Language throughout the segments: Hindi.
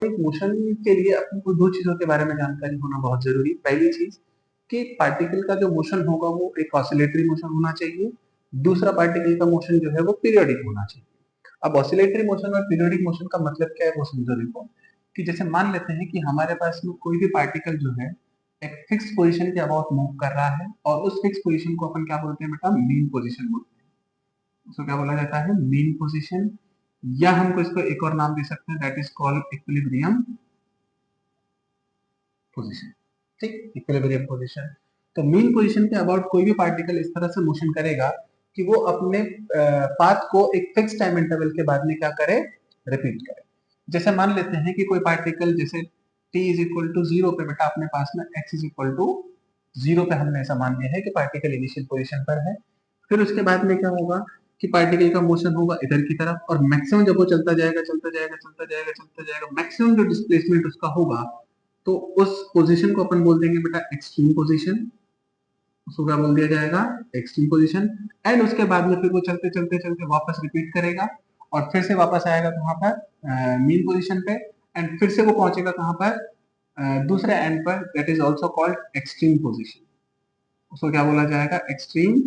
एक मोशन के लिए अपने को 2 चीज़ों के बारे में जानकारी होना बहुत ज़रूरी है। पहली चीज़ कि पार्टिकल का जो मोशन होगा वो एक ऑसिलेटरी मोशन होना चाहिए। दूसरा पार्टिकल का मोशन जो है वो पीरियोडिक होना चाहिए। अब ऑसिलेटरी मोशन और पीरियोडिक मोशन का मतलब क्या है वो समझो देखो, कि जैसे मान लेते हैं कि हमारे पास में कोई भी पार्टिकल जो है एक फिक्स पोज़ीशन के अबाउट मूव कर रहा है और उस फिक्स पोज़ीशन को अपन क्या बोलते हैं बेटा? मीन पोज़ीशन बोलते हैं। उसको क्या बोला जाता है? मीन पोज़ीशन, या हमको इसको एक और नाम दे सकते हैं, that is called equilibrium position. ठीक, इक्विलिब्रियम पोजीशन। तो मीन पोजीशन के अबाउट कोई भी पार्टिकल इस तरह से मोशन करेगा कि वो अपने पाथ को एक फिक्स टाइम इंटरवल के बाद में क्या करे? रिपीट करे। जैसे मान लेते हैं कि कोई पार्टिकल जैसे t इज इक्वल टू 0 पे बेटा अपने पास में x इज इक्वल टू 0 पे हमने ऐसा मान लिया है कि पार्टिकल इनिशियल पोजीशन पर है। फिर उसके बाद में क्या होगा कि पार्टिकल का मोशन होगा इधर की तरफ, और मैक्सिमम जब वो चलता जाएगा चलता जाएगा चलता जाएगा चलता जाएगा, मैक्सिमम जो डिस्प्लेसमेंट उसका होगा, तो उस पोजीशन को अपन बोल देंगे बेटा एक्सट्रीम पोजीशन। उसको क्या बोल दिया जाएगा? Extreme position. एंड उसके बाद में फिर वो चलते चलते चलते वापस रिपीट करेगा और फिर से वापस आएगा कहाँ पर? मीन पोजीशन पे। एंड फिर से वो पहुंचेगा कहाँ पर? दूसरे एंड पर, that is also called extreme position. उसको क्या बोला जाएगा? एक्सट्रीम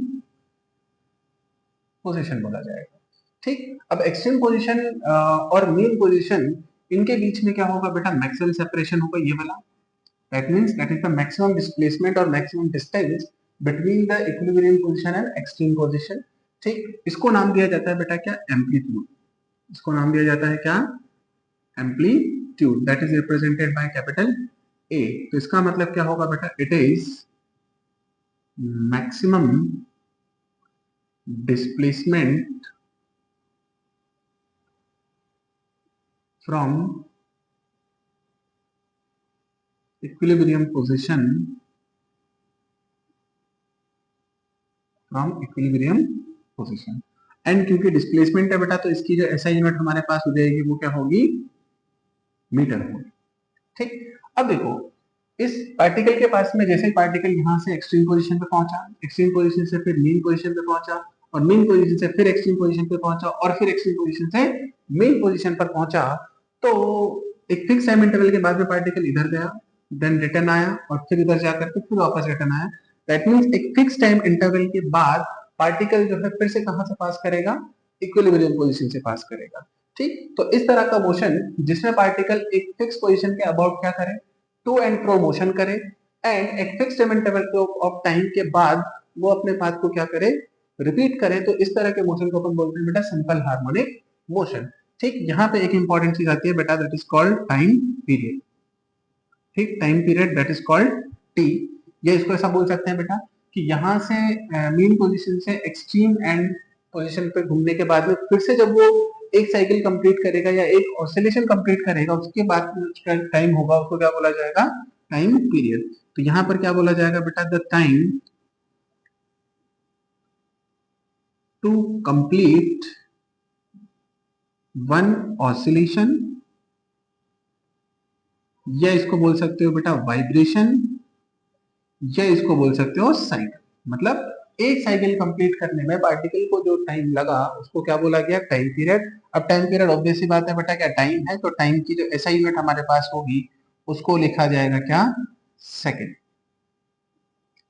पोजीशन बोला जाएगा। ठीक, अब एक्सट्रीम पोजीशन और मीन पोजीशन, इनके बीच में क्या होगा बेटा? मैक्सिमम सेपरेशन होगा, ये वाला। That means that is the maximum displacement or maximum distance between the equilibrium position and extreme position। ठीक, इसको नाम दिया जाता है बेटा क्या? एम्पलीट्यूड। इसको नाम दिया जाता है क्या? Amplitude. That is represented by capital A. तो इसका मतलब क्या होगा बेटा? It is maximum displacement from equilibrium position, from equilibrium position. And क्योंकि डिस्प्लेसमेंट है बेटा, तो इसकी जो एसआई यूनिट हमारे पास हो जाएगी वो क्या होगी? मीटर होगी। ठीक, अब देखो इस पार्टिकल के पास में जैसे ही पार्टिकल यहाँ से एक्सट्रीम पोजीशन पे पहुंचा, एक्सट्रीम पोजीशन से फिर मीन पोजीशन पे पहुंचा, और मीन पोजीशन से फिर एक्सट्रीम पोजीशन पे पहुंचा, और फिर एक्सट्रीम पोजीशन से मीन पोजीशन पर पहुंचा, तो एक फिक्स टाइम इंटरवल के बाद में पार्टिकल इधर गया, देन रिटर्न आया, और फिर इधर जाकर के फिर वापस रिटर्न आया। दैट मीन्स एक फिक्स टाइम इंटरवल के बाद पार्टिकल जो है फिर से कहां से पास करेगा? इक्विलिब्रियम पोजीशन से पास करेगा। ठीक, तो इस तरह का मोशन जिसमें पार्टिकल एक फिक्स पोजीशन के अबाउट क्या करे? टू एंड फ्रो मोशन करे, एंड एक fix time interval of time के बाद वो अपने पाथ को क्या करे? रिपीट करे। तो इस तरह के मोशन को अपन बोलते हैं बेटा सिंपल हार्मोनिक मोशन। ठीक, यहाँ पे एक इंपॉर्टेंट चीज आती है बेटा, that is called time period. ठीक, time period that is called T. ये इसको ऐसा बोल सकते हैं बेटा कि यहाँ से मीन पोजीशन से एक्सट्रीम एंड पोजीशन पे घूमने के बाद में फिर से जब वो एक साइकिल कंप्लीट करेगा या एक ऑसिलेशन कंप्लीट करेगा, उसके बाद में उसका टाइम होगा, उसको क्या बोला जाएगा? Time period. तो यहाँ पर क्या बोला जाएगा बेटा? The time to complete one oscillation, या इसको बोल सकते हो बेटा वाइब्रेशन, या इसको बोल सकते हो साइकिल। मतलब एक साइकिल कंप्लीट करने में पार्टिकल को जो टाइम लगा उसको क्या बोला गया? Time period. अब टाइम पीरियड ऑब्वियस सी बात है बेटा क्या टाइम है, तो टाइम की जो एसआई यूनिट हमारे पास होगी उसको लिखा जाएगा क्या? सेकंड।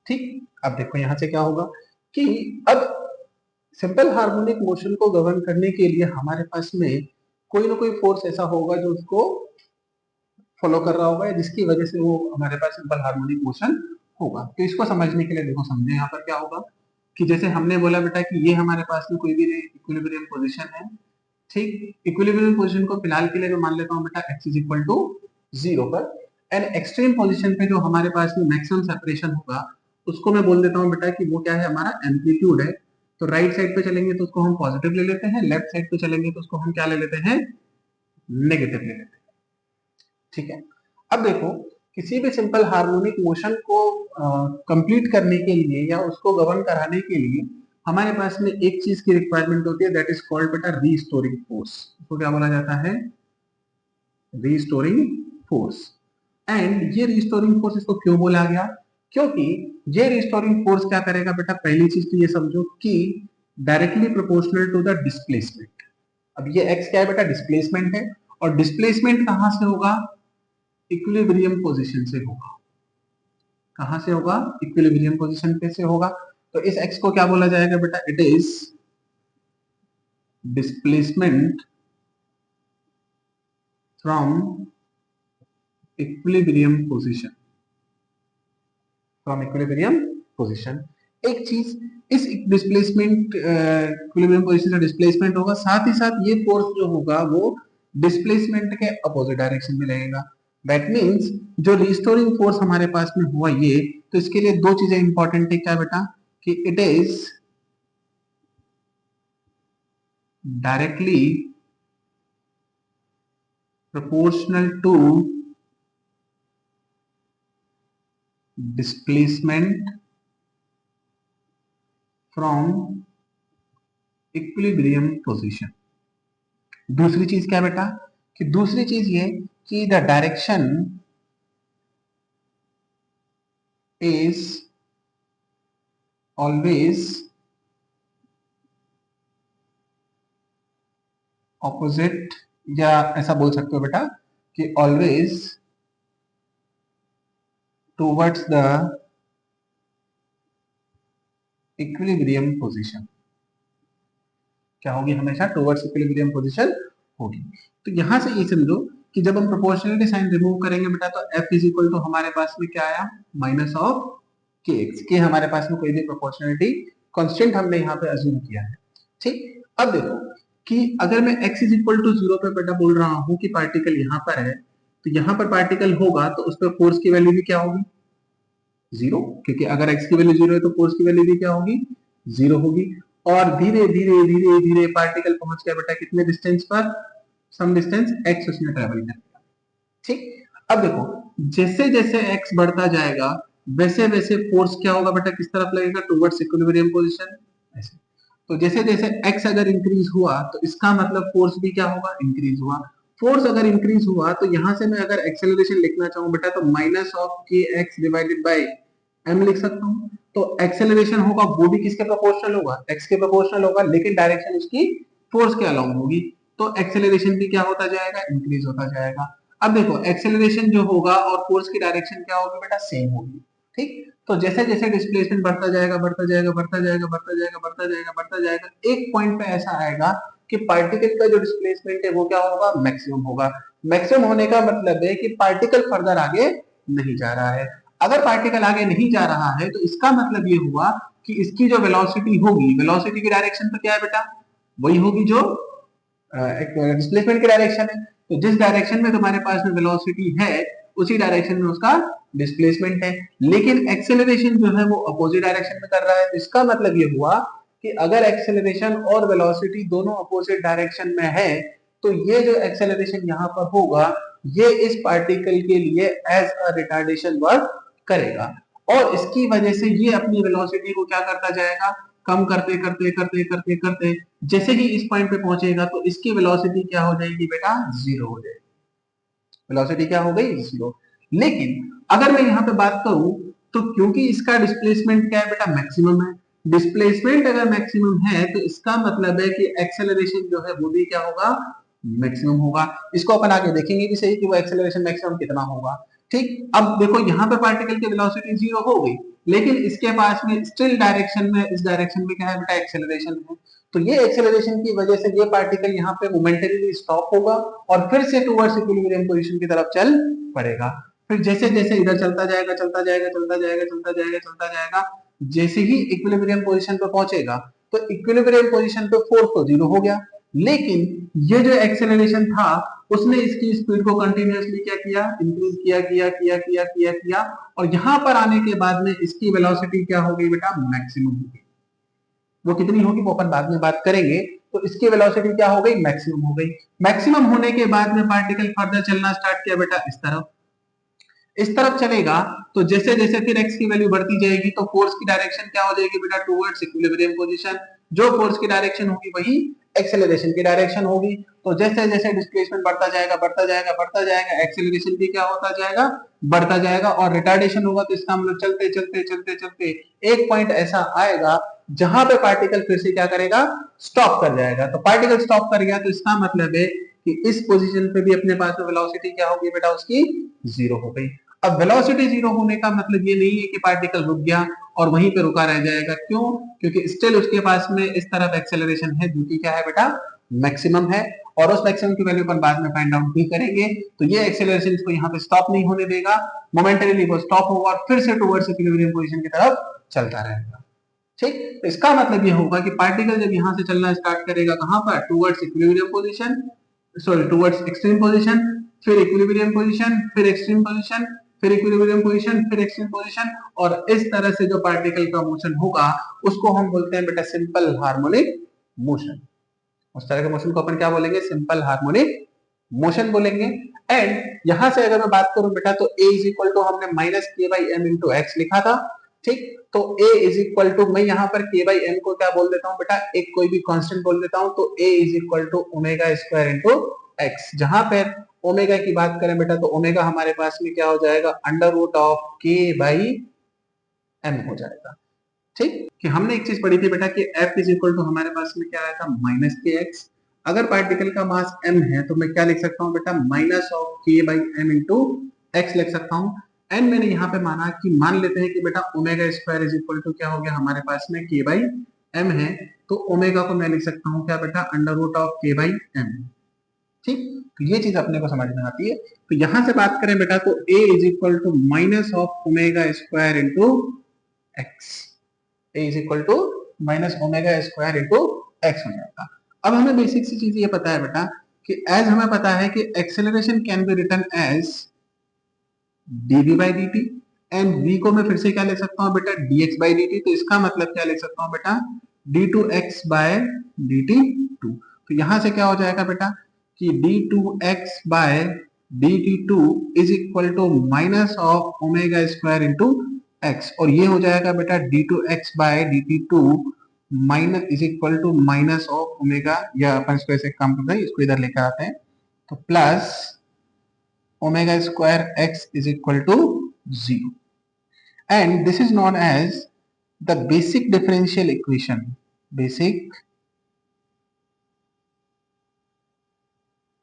ठीक, अब देखो यहां से क्या होगा कि अब सिंपल हार्मोनिक मोशन को गवर्न करने के लिए हमारे पास में कोई ना कोई फोर्स ऐसा होगा जो उसको फॉलो कर रहा होगा, या जिसकी वजह से वो हमारे पास सिंपल हार्मोनिक मोशन होगा। तो इसको समझने के लिए देखो समझे यहाँ पर क्या होगा कि जैसे हमने बोला बेटा कि ये हमारे पास में कोई भी इक्विलिब्रियम पोजीशन है। ठीक, इक्विलिब्रियम पोजीशन को फिलहाल के लिए मैं मान लेता हूँ बेटा x इज इक्वल टू 0 पर, एंड एक्सट्रीम पोजीशन पे जो हमारे पास में मैक्सिमम सेपरेशन होगा उसको मैं बोल देता हूँ बेटा कि वो क्या है? हमारा एम्पलीट्यूड है। तो राइट साइड पे चलेंगे तो उसको हम पॉजिटिव ले लेते हैं, लेफ्ट साइड पे चलेंगे तो उसको हम क्या ले लेते हैं? नेगेटिव ले लेते हैं। ठीक है, अब देखो किसी भी सिंपल हार्मोनिक मोशन को कंप्लीट करने के लिए या उसको गवर्न कराने के लिए हमारे पास में एक चीज की रिक्वायरमेंट होती है, दैट इज कॉल्ड बेटा रीस्टोरिंग फोर्स। उसको क्या बोला जाता है? Restoring force. एंड ये रीस्टोरिंग फोर्स इसको क्यों बोला गया? क्योंकि ये रीस्टोरिंग फोर्स क्या करेगा बेटा? पहली चीज तो ये समझो कि directly proportional to the displacement. अब ये x क्या है बेटा? डिस्प्लेसमेंट है, और डिस्प्लेसमेंट कहां से होगा, इक्विलिब्रियम पोजीशन से होगा। कहां से होगा, इक्विलिब्रियम पोजीशन पे से होगा। तो इस x को क्या बोला जाएगा बेटा, it is displacement from equilibrium position, from equilibrium position. एक चीज, इस डिस्प्लेसमेंट इक्विलिब्रियम पोजीशन से डिस्प्लेसमेंट होगा, साथ ही साथ ये फोर्स जो होगा वो डिस्प्लेसमेंट के अपोजिट डायरेक्शन में रहेगा। दैट मींस जो रिस्टोरिंग फोर्स हमारे पास में हुआ ये, तो इसके लिए दो चीजें इंपॉर्टेंट है क्या बेटा, कि it is directly proportional to displacement from equilibrium position। दूसरी चीज क्या बेटा, कि दूसरी चीज ये कि the direction is always opposite, या ऐसा बोल सकते हो बेटा कि always towards the equilibrium position. क्या होगी, हमेशा टूवर्ड्स इक्विलिब्रियम पोजीशन होगी। तो यहां से ये समझो कि जब हम प्रोपोर्शनलिटी साइन रिमूव करेंगे बेटा, तो F इज इक्वल टू हमारे पास में क्या आया, माइनस ऑफ के एक्स। के हमारे पास में कोई भी प्रोपोर्शनलिटी कांस्टेंट हमने यहाँ पे अज्यूम किया है। ठीक, अब देखो कि अगर मैं x इज इक्वल टू 0 पे बेटा बोल रहा हूँ कि पार्टिकल यहाँ पर है, तो यहाँ पर पार्टिकल होगा तो उस पर फोर्स की वैल्यू भी क्या होगी, 0, क्योंकि अगर x की वैल्यू 0 है तो फोर्स की वैल्यू भी क्या होगी, 0 होगी। और धीरे धीरे धीरे धीरे पार्टिकल पहुंच गया बेटा कितने डिस्टेंस पर, सम डिस्टेंस x उसने ट्रेवल कर लिया। ठीक, अब देखो जैसे जैसे x बढ़ता जाएगा वैसे वैसे फोर्स क्या होगा बेटा, किस तरफ लगेगा, टुवर्ड्स इक्विलिब्रियम पोजीशन, ऐसे। तो जैसे जैसे x अगर इंक्रीज हुआ तो इसका मतलब फोर्स भी क्या होगा, इंक्रीज हुआ। फोर्स अगर इंक्रीज हुआ तो यहां से मैं अगर एक्सेलरेशन लिखना चाहूं बेटा, तो माइनस ऑफ के एक्स डिवाइडेड बाई एम लिख सकता हूं। तो एक्सेलरेशन होगा वो भी किसके प्रोपोर्शनल होगा, x के प्रोपोर्शनल होगा, लेकिन डायरेक्शन उसकी फोर्स के अलाउंग होगी। तो एक्सेलरेशन भी क्या होता जाएगा, इंक्रीज होता जाएगा। अब देखो एक्सेलरेशन जो होगा और फोर्स की डायरेक्शन क्या होगी बेटा, सेम होगी। ठीक, तो जैसे जैसे डिस्प्लेसमेंट बढ़ता जाएगा बढ़ता जाएगा बढ़ता जाएगा बढ़ता जाएगा बढ़ता जाएगा बढ़ता जाएगा, एक पॉइंट पे ऐसा आएगा कि पार्टिकल का जो डिस्प्लेसमेंट है वो क्या होगा, मैक्सिमम होगा। मैक्सिमम होने का मतलब है कि पार्टिकल फर्दर आगे नहीं जा रहा है। अगर पार्टिकल आगे नहीं जा रहा है तो इसका मतलब ये हुआ कि इसकी जो वेलोसिटी होगी, वेलोसिटी की डायरेक्शन तो क्या है बेटा, वही होगी जो डिस्प्लेसमेंट की डायरेक्शन है। तो जिस डायरेक्शन में तुम्हारे पास में वेलोसिटी है उसी डायरेक्शन में उसका डिस्प्लेसमेंट है। लेकिन एक्सेलरेशन जो है वो अपोजिट डायरेक्शन में कर रहा है। इसका मतलब ये हुआ कि अगर एक्सेलरेशन और वेलोसिटी दोनों अपोजिट डायरेक्शन में है तो ये जो एक्सेलरेशन यहाँ पर होगा ये इस पार्टिकल के लिए एज अ रिटार्डेशन वर्क करेगा, और इसकी वजह से ये अपनी वेलोसिटी को क्या करता जाएगा, कम करते करते करते करते करते जैसे ही इस पॉइंट पे पहुंचेगा तो इसकी वेलोसिटी क्या हो जाएगी बेटा, 0 हो जाएगी। वेलोसिटी क्या हो गई, 0। लेकिन अगर मैं यहाँ पे बात करूं तो क्योंकि इसका डिस्प्लेसमेंट क्या है बेटा, मैक्सिमम है। डिस्प्लेसमेंट अगर मैक्सिमम है तो इसका मतलब है कि एक्सेलरेशन जो है वो भी क्या होगा, मैक्सिमम होगा। इसको अपन आगे देखेंगे कि सही कि वो एक्सेलरेशन मैक्सिमम कितना होगा। ठीक, अब देखो यहाँ पे पार्टिकल की वेलोसिटी 0 हो गई, लेकिन इसके पास में स्टिल डायरेक्शन में, इस डायरेक्शन में क्या है बेटा, एक्सेलरेशन है। तो ये एक्सेलरेशन की वजह से ये पार्टिकल यहाँ पे मोमेंटरीली स्टॉप होगा और फिर से टुवर्ड्स इक्विलिब्रियम पोजीशन की तरफ चल पड़ेगा। फिर जैसे जैसे इधर चलता जाएगा चलता जाएगा चलता जाएगा चलता जाएगा चलता जाएगा, जैसे ही इक्विलिब्रियम पोजीशन पे पहुंचेगा तो इक्विलिब्रियम पोजीशन पे फोर्स तो 0 हो गया, लेकिन ये जो एक्सेलरेशन था उसने इसकी स्पीड को कंटिन्यूअसली क्या किया, इंक्रीज किया किया किया किया किया किया, और यहां पर आने के बाद में इसकी वेलोसिटी क्या हो गई बेटा, मैक्सिमम हो गई। वो कितनी होगी वो अपन बाद में बात करेंगे। तो इसकी वेलोसिटी क्या हो गई, मैक्सिमम हो गई। मैक्सिमम होने के बाद में पार्टिकल फर्दर चलना स्टार्ट किया बेटा इस तरफ, इस तरफ चलेगा। तो जैसे जैसे फिर x की वैल्यू बढ़ती जाएगी तो फोर्स की डायरेक्शन क्या हो जाएगी बेटा, टुवर्ड्स इक्विलिब्रियम पोजीशन। जो फोर्स की डायरेक्शन होगी वही एक्सेलरेशन की डायरेक्शन होगी। तो जैसे जैसे डिस्प्लेसमेंट बढ़ता जाएगा बढ़ता जाएगा बढ़ता जाएगा, एक्सेलरेशन भी क्या होता जाएगा, बढ़ता जाएगा। और रिटार्डेशन होगा तो इसका मतलब चलते चलते चलते चलते एक पॉइंट ऐसा आएगा जहां पे पार्टिकल फिर से क्या करेगा, स्टॉप कर जाएगा। तो पार्टिकल स्टॉप कर गया तो इसका मतलब है कि इस पोजीशन पे भी अपने पास में वेलोसिटी क्या होगी बेटा, उसकी जीरो हो गई। अब वेलोसिटी जीरो होने का मतलब ये नहीं है कि पार्टिकल रुक गया और वहीं पे रुका रह जाएगा। क्यों? क्योंकि स्टिल उसके पास में इस तरफ एक्सेलरेशन है जो कि क्या है बेटा, मैक्सिमम है, और उस मैक्सिमम की वैल्यू अपन बाद में फाइंड आउट भी करेंगे। तो ये एक्सेलरेशन इसको यहाँ पे स्टॉप नहीं होने देगा, मोमेंटरीली वो स्टॉप होगा और फिर से टुवर्ड्स इक्विलिब्रियम पोजीशन की तरफ चलता रहेगा। ठीक, तो इसका मतलब ये होगा कि पार्टिकल जब यहाँ से चलना स्टार्ट करेगा कहाँ पर, towards equilibrium position, sorry towards extreme position, फिर इक्विलिब्रियम पोजीशन, फिर एक्सट्रीम पोजीशन, फिर इक्विलिब्रियम पोजीशन, फिर एक्सट्रीम पोजीशन, और इस तरह से जो पार्टिकल का मोशन होगा उसको हम बोलते हैं बेटा सिंपल हार्मोनिक मोशन। उस तरह के मोशन को अपन क्या बोलेंगे, सिंपल हार्मोनिक मोशन बोलेंगे। एंड यहां से अगर मैं बात करूं बेटा तो a इज इक्वल टू हमने माइनस के बाई एम इंटू एक्स लिखा था। ठीक, तो a इज इक्वल टू, मैं यहाँ पर k बाई एम को क्या बोल देता हूँ बेटा, एक कोई भी कांस्टेंट बोल देता हूँ, तो a is equal to omega square into x. जहां पर ओमेगा की बात करें बेटा तो ओमेगा हमारे पास में क्या हो जाएगा, under root of k by m हो जाएगा। ठीक, कि हमने एक चीज पढ़ी थी बेटा कि f इज इक्वल टू हमारे पास में क्या आया था, माइनस के एक्स। अगर पार्टिकल का मास m है तो मैं क्या लिख सकता हूँ बेटा, minus of k by m into x लिख सकता हूँ। एंड मैंने यहाँ पे माना कि मान लेते हैं कि बेटा omega square is equal to क्या हो गया हमारे पास में k बाई एम है, तो ओमेगा को मैं लिख सकता हूँ क्या बेटा, under root of k by m. ठीक, तो ये चीज अपने को समझ में आती है। तो यहां से बात करें बेटा तो a is equal to minus of omega square into x, a is equal to minus omega square into x हो जाएगा। अब हमें बेसिक सी चीज ये पता है बेटा कि एज हमें पता है कि acceleration can be written as dv by dt, and v को मैं फिर से क्या लिख सकता हूँ बेटा, dx बाई dt। तो इसका मतलब क्या लिख सकता हूँ बेटा, d2x बाय dt2। तो यहां से क्या हो जाएगा बेटा कि d2x by dt2 is equal to minus of omega square into x, और ये हो जाएगा बेटा d2x by dt2 minus is equal to minus of omega, या अपन इसको ऐसे काम करते हैं, इसको इधर लेकर आते हैं, तो plus omega square x is equal to 0, and this is known as the basic differential equation, basic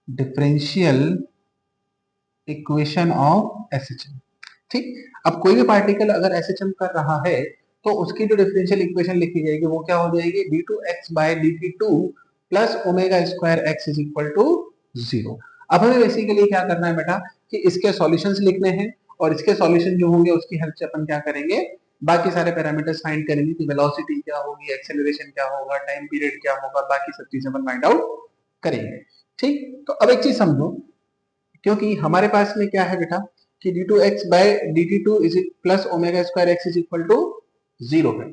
differential equation of SHM. ठीक, अब कोई भी पार्टिकल अगर एसएचएम कर रहा है तो उसकी जो डिफरेंशियल इक्वेशन लिखी जाएगी वो क्या हो जाएगी, d2x by dt2 plus omega square x is equal to 0। अब हमें बेसिकली क्या करना है बेटा कि इसके सॉल्यूशंस लिखने हैं, और इसके सॉल्यूशन जो होंगे उसकी हेल्प से अपन क्या करेंगे, बाकी सारे पैरामीटर्स फाइंड करेंगे कि वेलोसिटी क्या होगी, एक्सेलरेशन क्या होगा, टाइम पीरियड क्या होगा, बाकी सब चीजें अपन फाइंड आउट करेंगे। ठीक, तो अब एक चीज समझो, क्योंकि हमारे पास में क्या है बेटा कि d2x by dt2 is plus omega square x is equal to 0 है।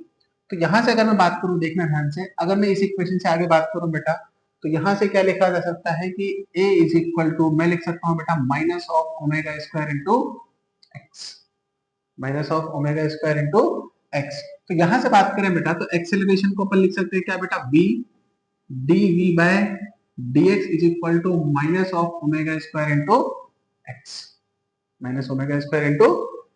तो यहां से अगर मैं बात करूं, देखना ध्यान से, अगर मैं इस इक्वेशन से आगे बात करूं बेटा तो यहां से क्या लिखा जा सकता है कि a इज इक्वल टू, मैं लिख सकता हूं बेटा minus of omega square into x, minus of omega square into x. तो यहां से बात करें बेटा तो एक्सेलरेशन को अपन लिख सकते हैं क्या बेटा, v dv by dx is equal to minus of omega square into x, minus omega square into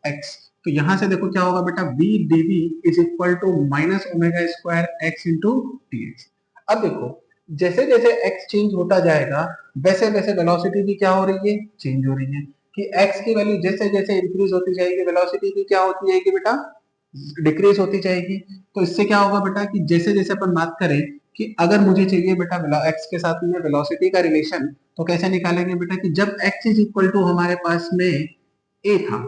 x. तो यहां से देखो क्या होगा बेटा, v dv is equal to minus omega square x into dx। अब देखो जैसे जैसे x चेंज होता जाएगा वैसे वैसे वेलोसिटी भी क्या हो रही है, चेंज हो रही है, कि x की वैल्यू जैसे जैसे इंक्रीज होती जाएगी वेलोसिटी भी क्या होती जाएगी बेटा, डिक्रीज होती जाएगी। तो इससे क्या होगा बेटा कि जैसे जैसे अपन बात करें कि अगर मुझे चाहिए बेटा x के साथ में वेलोसिटी का रिलेशन, तो कैसे निकालेंगे बेटा कि जब x इज इक्वल टू हमारे पास में a था,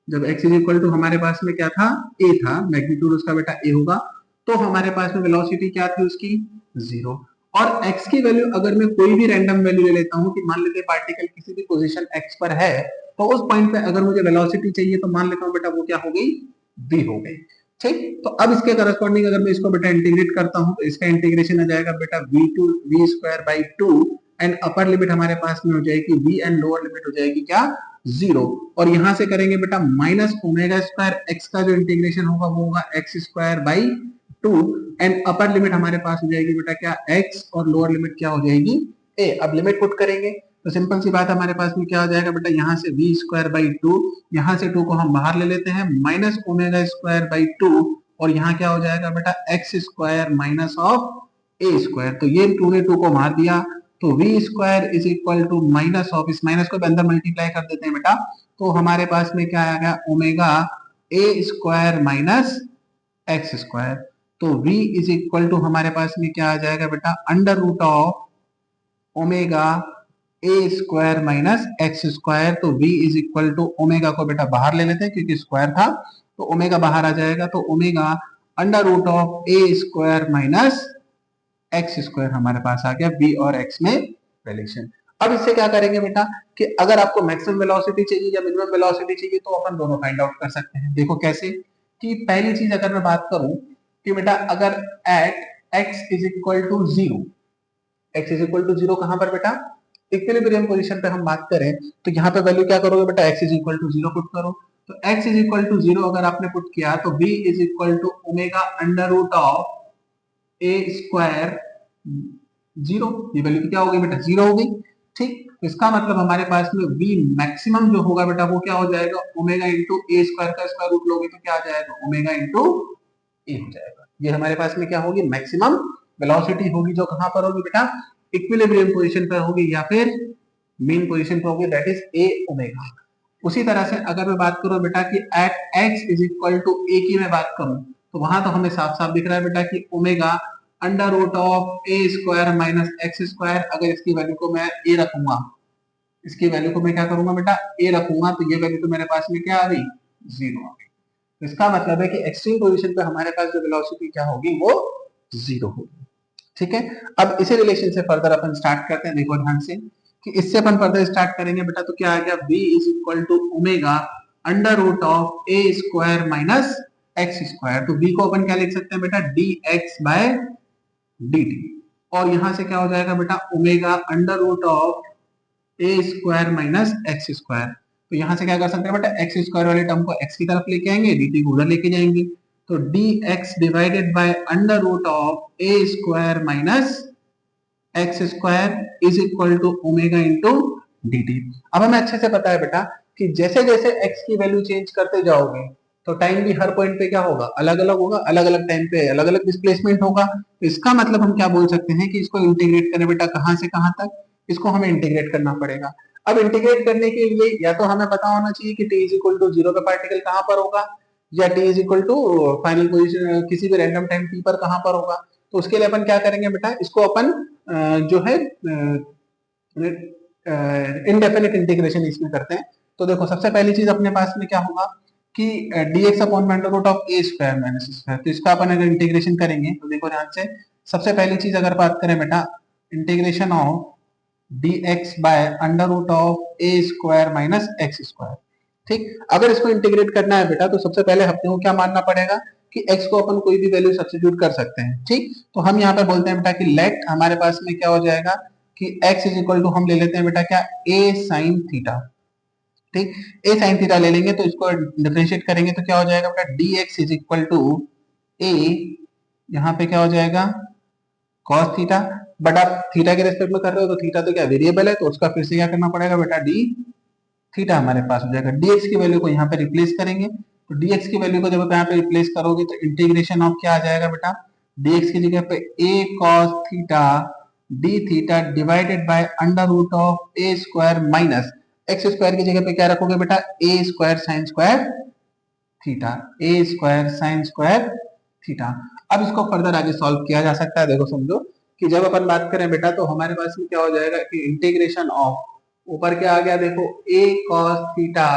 जब x इज इक्वल टू हमारे पास में क्या था, a था, मैग्नीट्यूड उसका बेटा a होगा, तो हमारे पास में वेलोसिटी क्या थी उसकी, 0। और x की वैल्यू अगर मैं कोई भी रैंडम वैल्यू ले लेता हूं कि मान लेते हैं पार्टिकल किसी भी पोजीशन x पर है, तो उस पॉइंट पे अगर मुझे वेलोसिटी चाहिए तो मान लेता हूं बेटा वो क्या हो गई, v हो गई। ठीक, तो अब इसके करस्पॉन्डिंग अगर मैं इसको बेटा इंटीग्रेट करता हूं तो इसका इंटीग्रेशन आ जाएगा बेटा v square by 2, and upper limit हमारे पास में हो जाएगी v, एंड लोअर लिमिट हो जाएगी क्या, 0। और यहां से करेंगे बेटा माइनस ओमेगा स्क्वायर x का जो इंटीग्रेशन होगा वो होगा x square by 2, and upper limit हमारे पास हो जाएगी बेटा क्या, x, और लोअर लिमिट क्या हो जाएगी, a। अब लिमिट पुट करेंगे तो सिंपल सी बात हमारे पास में क्या हो जाएगा बेटा, यहाँ से v स्क्वायर बाई 2, यहाँ से 2 को हम बाहर ले लेते हैं, माइनस ओमेगा स्क्वायर बाई 2, और यहाँ क्या हो जाएगा बेटा x square minus of a square. तो ये 2 ने 2 को मार दिया, तो v square is equal to minus of, इस माइनस को भी अंदर मल्टीप्लाई कर देते हैं बेटा, तो हमारे पास में क्या आ गया omega a square minus x square. तो v इज इक्वल टू हमारे पास में क्या आ जाएगा बेटा under root of omega a square minus x square. तो v is equal to omega को बेटा बाहर ले लेते हैं क्योंकि स्क्वायर था, तो ओमेगा बाहर आ जाएगा, तो omega under root of a square minus x square हमारे पास आ गया v और x में रिलेशन। अब इससे क्या करेंगे बेटा कि अगर आपको मैक्सिमम वेलोसिटी चाहिए या मिनिमम वेलोसिटी चाहिए तो अपन दोनों फाइंड आउट कर सकते हैं। देखो कैसे, कि पहली चीज अगर मैं बात करूं कि बेटा अगर at x is equal to zero, x is equal to zero कहां पर बेटा इक्विलिब्रियम पोजीशन पे हम बात करें तो यहाँ पे वैल्यू क्या करोगे बेटा x is equal to zero put करो। तो x is equal to zero अगर आपने पुट किया तो v is equal to omega under root of a square zero, ये वैल्यू क्या हो गई बेटा जीरो हो गई। ठीक, इसका मतलब हमारे पास में v मैक्सिमम जो होगा बेटा वो क्या हो जाएगा ओमेगा इंटू ए स्क्वायर का स्क्वायर रूट लोगे तो क्या आ जाएगा ओमेगा इंटू ए हो जाएगा। ये हमारे पास में क्या होगी मैक्सिमम वेलोसिटी होगी, जो कहां पर होगी बेटा इक्विलिब्रियम पोजीशन पर होगी या फिर मीन पोजीशन पर होगी, दैट इज ए ओमेगा। उसी तरह से अगर मैं बात करूं बेटा कि at x is equal to a की मैं बात करूं तो वहां तो हमें साफ साफ दिख रहा है बेटा कि omega under root of a square minus x square. अगर इसकी वैल्यू को मैं ए रखूंगा, इसकी वैल्यू को मैं क्या करूंगा बेटा ए रखूंगा, तो ये वैल्यू तो मेरे पास में क्या आ गई जीरो आ गई। तो इसका मतलब है कि एक्सट्रीम पोजीशन पे हमारे पास जो वेलोसिटी क्या होगी वो जीरो होगी। ठीक है, अब इसी रिलेशन से फर्दर अपन स्टार्ट करते हैं। देखो ध्यान से कि इससे अपन फर्दर स्टार्ट करेंगे बेटा, तो क्या आ गया v is equal to omega under root of a square minus x square. तो v को अपन क्या लिख सकते हैं बेटा dx बाय dt, और यहां से क्या हो जाएगा बेटा omega under root of a square minus x square. तो यहां से क्या कर सकते हैं बेटा एक्स स्क्वायर वाले टर्म को x की तरफ लेके आएंगे, dt को उधर लेके जाएंगे, तो dx divided by under root of a square minus x square is equal to omega into dt। अब हमें अच्छे से पता है बेटा कि जैसे जैसे x की वैल्यू चेंज करते जाओगे तो टाइम भी हर पॉइंट पे क्या होगा अलग अलग होगा, अलग अलग टाइम पे अलग अलग डिस्प्लेसमेंट होगा। तो इसका मतलब हम क्या बोल सकते हैं कि इसको इंटीग्रेट करें बेटा कहां से कहां तक, इसको हमें इंटीग्रेट करना पड़ेगा। अब इंटीग्रेट करने के लिए या तो हमें पता होना चाहिए कि t is equal to zero पे पार्टिकल कहां पर होगा, या t is equal to final position किसी भी रैंडम टाइम t पर कहां पर होगा। तो उसके लिए अपन क्या करेंगे बेटा, इसको अपन जो है इनडेफिनिट इंटीग्रेशन इसमें करते हैं। तो देखो सबसे पहली चीज अपने पास में क्या होगा कि dx upon under root of a square minus square. तो इसका अपन अगर इंटीग्रेशन करेंगे तो देखो ध्यान से, सबसे पहली चीज अगर बात करें बेटा integration of dx by under root of a square minus x square. ठीक, अगर इसको इंटीग्रेट करना है बेटा तो सबसे पहले अपने को क्या मानना पड़ेगा कि x को अपन कोई भी वैल्यू सब्स्टिट्यूट कर सकते हैं। ठीक, तो हम यहाँ पे बोलते हैं बेटा कि लेट हमारे पास में क्या हो जाएगा कि x इज इक्वल टू हम ले लेते हैं बेटा क्या a sin थीटा। ठीक, a sin थीटा ले लेंगे तो इसको डिफरेंशिएट करेंगे तो क्या हो जाएगा बेटा dx is equal to a, यहाँ पे क्या हो जाएगा cos थीटा, बट आप थीटा के रेस्पेक्ट में कर रहे हो तो थीटा तो क्या वेरिएबल है, तो उसका फिर से क्या करना पड़ेगा बेटा d थीटा हमारे पास हो जाएगा। dx की वैल्यू को यहाँ पे रिप्लेस करेंगे, तो dx की वैल्यू को जब आप यहाँ पे रिप्लेस करोगे तो इंटीग्रेशन ऑफ क्या आ जाएगा बेटा dx की जगह पे a cos theta d theta divided by under root of a square minus x square की जगह पे क्या रखोगे बेटा a square sine square theta, a square sine square theta. अब इसको फर्दर आगे सॉल्व किया जा सकता है। देखो समझो कि जब अपन बात करें बेटा तो हमारे पास में क्या हो जाएगा कि इंटीग्रेशन ऑफ ऊपर क्या आ गया देखो a cos theta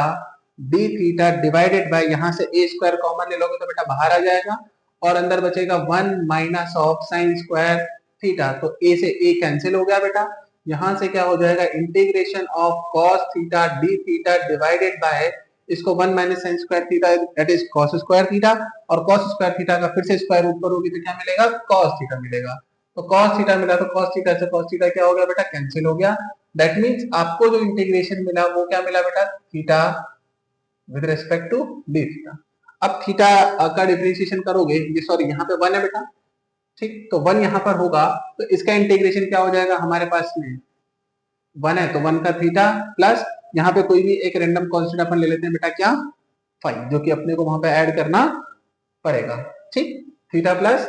d theta divided bye यहाँ से a स्क्वायर कॉमन ले लोगे तो बेटा बाहर आ जाएगा और अंदर बचेगा 1 minus of sine square theta. तो a से a कैंसिल हो गया बेटा, यहाँ से क्या हो जाएगा integration of cos theta d theta divided bye इसको 1 minus sign square theta that is cos square theta, और cos स्क्वायर थीटा का फिर से स्क्वायर रूट करोगे तो क्या मिलेगा cos थीटा मिलेगा। तो cos थीटा मिला तो cos थीटा से cos थीटा क्या हो गया बेटा कैंसिल हो गया। दैट मींस आपको जो इंटीग्रेशन मिला वो क्या मिला बेटा theta with respect to d theta. अब थीटा का डिफरेंशिएशन करोगे, ये सॉरी यहाँ पे 1 है बेटा, ठीक, तो 1 यहाँ पर होगा तो इसका इंटीग्रेशन क्या हो जाएगा हमारे पास में 1 है तो 1 का थीटा प्लस यहाँ पे कोई भी एक रैंडम कांस्टेंट अपन ले लेते हैं बेटा क्या 5, जो कि अपने को वहां पे ऐड करना पड़ेगा। ठीक, थीटा प्लस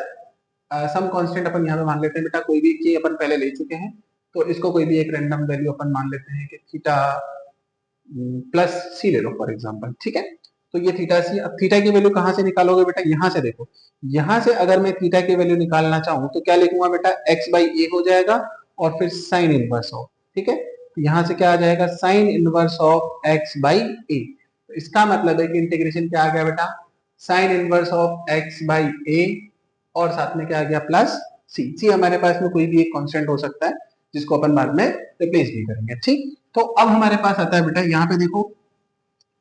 सम कांस्टेंट अपन यहाँ पे मान लेते हैं बेटा कोई भी कि अपन पहले ले चुके हैं तो इसको कोई भी एक रैंडम वैल्यू अपन मान लेते हैं कि थीटा प्लस सी ले लो फॉर एग्जांपल, ठीक है। तो ये थीटा सी, अब थीटा की वैल्यू कहां से निकालोगे बेटा, यहां से देखो, यहां से अगर मैं थीटा की वैल्यू निकालना चाहूं तो क्या लिखूंगा बेटा, एक्स बाई ए हो जाएगा और फिर साइन इनवर्स ऑफ, ठीक है। तो यहां से क्या आ जाएगा, sine inverse of x by a. तो इसका मतलब है कि इंटीग्रेशन क्या आ गया बेटा, sine inverse of x by a और साथ में क्या आ गया प्लस सी। सी हमारे पास में कोई भी एक कांस्टेंट हो सकता है जिसको अपन बाद में रिप्लेस भी करेंगे, ठीक। तो अब हमारे पास आता है बेटा, यहाँ पे देखो,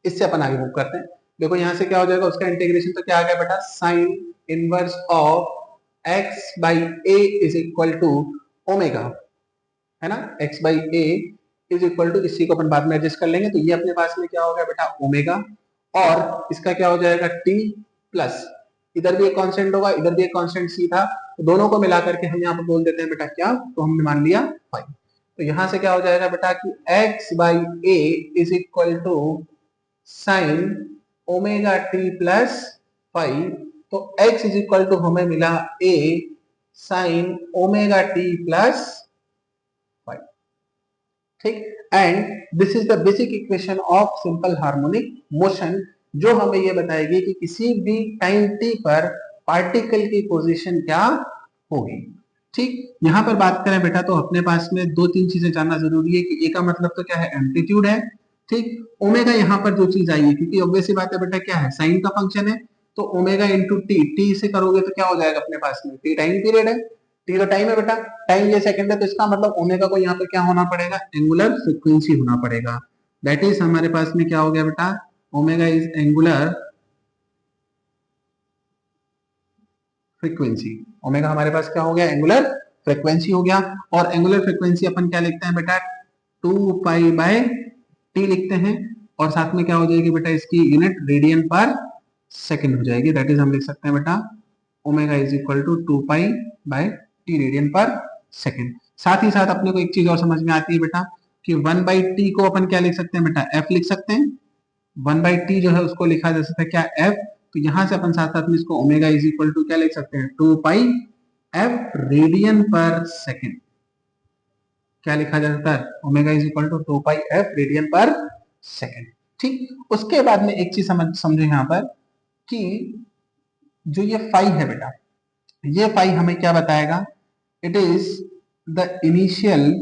इससे अपन आगे मूव करते हैं। देखो यहाँ से क्या हो जाएगा, उसका इंटीग्रेशन तो क्या आ गया बेटा, sine inverse of x by a is equal to omega, है ना, x by a is equal to, इसी को अपन बाद में एडजस्ट कर लेंगे। तो ये अपने पास में क्या हो गया बेटा, ओमेगा, और इसका क्या हो जाएगा टी प्लस, इधर भी एक कांस्टेंट होगा, इधर भी एक कांस्टेंट सी था, तो दोनों को मिला करके हम यहाँ पर बोल देते हैं बेटा क्या, तो हमने मान लिया फाइव। तो यहां से क्या हो जाएगा बेटा कि x by a is equal to sine omega t plus five. तो x इज इक्वल टू हमें मिला a sine omega t plus five, ठीक। And this is the basic equation of simple harmonic motion, जो हमें ये बताएगी कि किसी भी टाइम t पर पार्टिकल की पोजीशन क्या होगी, ठीक। यहां पर बात करें बेटा तो अपने पास में दो तीन चीजें जानना जरूरी है कि ए का मतलब तो क्या है, एम्पलीट्यूड है, ठीक। ओमेगा यहाँ पर जो चीज आई है, क्योंकि ऑब्वियस बात है बेटा क्या है, साइन का फंक्शन है, तो ओमेगा इंटू टी, टी से करोगे तो क्या हो जाएगा अपने पास में, टी टाइम पीरियड है, टी तो टाइम है बेटा, टाइम ये सेकंड है, तो इसका मतलब ओमेगा को यहाँ पे क्या होना पड़ेगा, एंगुलर फ्रीक्वेंसी होना पड़ेगा। दैट इज हमारे पास में क्या हो गया बेटा, omega is angular frequency. Omega हमारे पास क्या हो गया, एंगुलर फ्रीक्वेंसी हो गया। और एंगुलर फ्रीक्वेंसी अपन क्या लिखते हैं बेटा, 2 पाई बाय टी लिखते हैं, और साथ में क्या हो जाएगी बेटा, इसकी यूनिट रेडियन पर सेकंड हो जाएगी। दैट इज हम लिख सकते हैं बेटा omega is equal to 2 pi by t radian per second. साथ ही साथ अपने को एक चीज और समझ में आती है बेटा कि 1 बाई टी को अपन क्या लिख सकते हैं बेटा, एफ लिख सकते हैं। 1 बाई टी जो है उसको लिखा जा सकता है क्या, एफ। तो यहां से अपन साथ साथ में इसको ओमेगा इज इक्वल टू क्या लिख सकते हैं, 2 pi f radian per second. क्या लिखा जा सकता है, omega is equal to 2 pi f radian per second, ठीक। उसके बाद में एक चीज समझो यहाँ पर कि जो ये फाई है बेटा, ये फाई हमें क्या बताएगा, it is the initial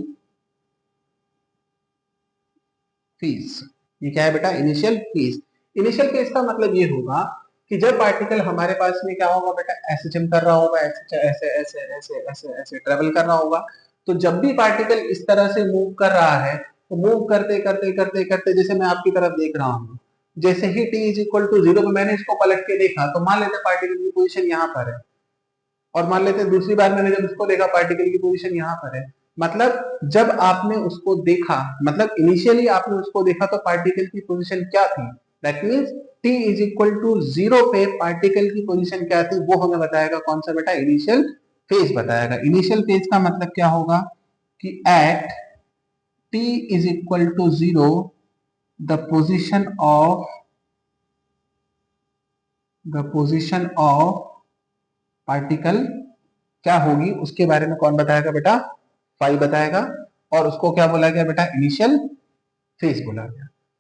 phase. ये क्या है बेटा, इनिशियल फेज। इनिशियल फेज का मतलब ये होगा कि जब पार्टिकल हमारे पास में क्या होगा बेटा, ऐसे जम कर रहा होगा, ऐसे ऐसे ऐसे ऐसे ऐसे ऐसे ट्रेवल कर रहा होगा। तो जब भी पार्टिकल इस तरह से मूव कर रहा है, तो मूव करते करते करते करते, जैसे मैं आपकी तरफ देख रहा हूँ, जैसे ही t इज इक्वल टू 0 पे मैंने इसको पलट के देखा, तो मान लेते पार्टिकल की पोजीशन यहाँ पर है, और मान लेते दूसरी बार मैंने जब उसको देखा पार्टिकल की पोजीशन यहाँ पर है। मतलब जब आपने उसको देखा, मतलब इनिशियली आपने उसको देखा तो पार्टिकल की पोजीशन क्या थी, that means t is equal to 0 पे पार्टिकल की पोजीशन क्या थी, वो हमें बताएगा कौन सा बेटा, इनिशियल फेज बताएगा। इनिशियल फेज का मतलब क्या होगा कि at t is equal to 0 the position of particle क्या होगी, उसके बारे में कौन बताएगा बेटा, फाई बताएगा। और उसको क्या बोला गया बेटा, इनिशियल फेज बोला गया।